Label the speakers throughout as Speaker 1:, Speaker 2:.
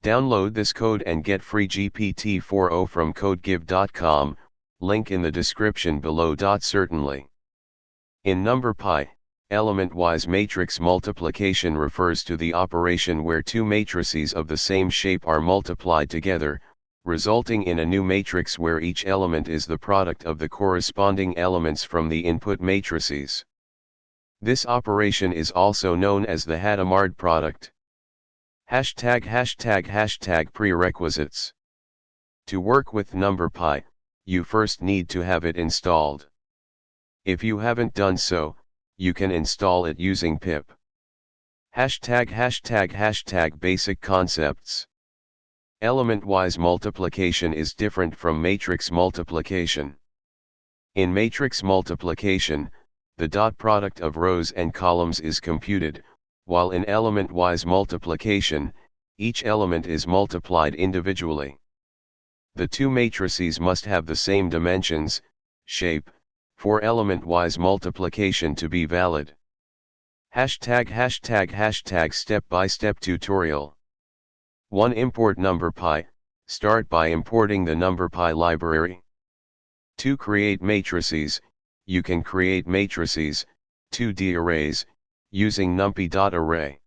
Speaker 1: Download this code and get free GPT-4o from codegive.com, link in the description below. Certainly. In NumPy, element-wise matrix multiplication refers to the operation where two matrices of the same shape are multiplied together, resulting in a new matrix where each element is the product of the corresponding elements from the input matrices. This operation is also known as the hadamard product. Prerequisites. To work with NumPy, you first need to have it installed. If you haven't done so, you can install it using pip. Basic concepts. Element-wise multiplication is different from matrix multiplication. In matrix multiplication, the dot product of rows and columns is computed, while in element-wise multiplication, each element is multiplied individually. The two matrices must have the same dimensions, shape, for element-wise multiplication to be valid. Step-by-step tutorial. 1. Import NumPy. Start by importing the NumPy library. 2. Create matrices. You can create matrices, 2D arrays, using numpy.array.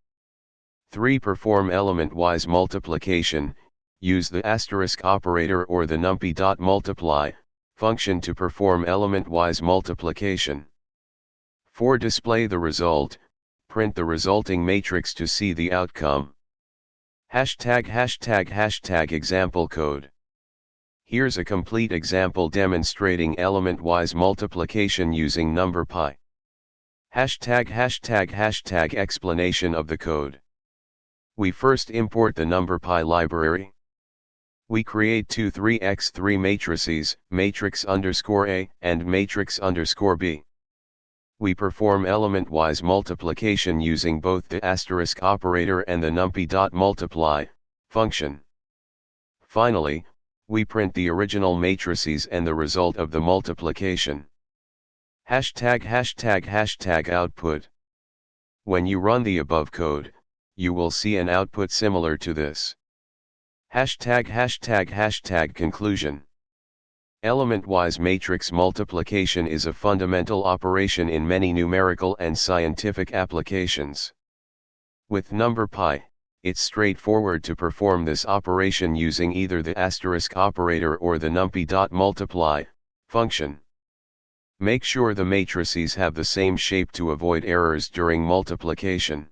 Speaker 1: 3. Perform element-wise multiplication. Use the asterisk operator or the numpy.multiply function to perform element-wise multiplication. 4. Display the result. Print the resulting matrix to see the outcome. Example code. Here's a complete example demonstrating element-wise multiplication using NumPy. Explanation of the code. We first import the NumPy library. We create two 3x3 matrices, matrix_A and matrix_B. We perform element-wise multiplication using both the asterisk operator and the numpy.multiply function. Finally, we print the original matrices and the result of the multiplication. Output. When you run the above code, you will see an output similar to this. Conclusion. Element-wise matrix multiplication is a fundamental operation in many numerical and scientific applications. With NumPy, it's straightforward to perform this operation using either the asterisk operator or the numpy.multiply function. Make sure the matrices have the same shape to avoid errors during multiplication.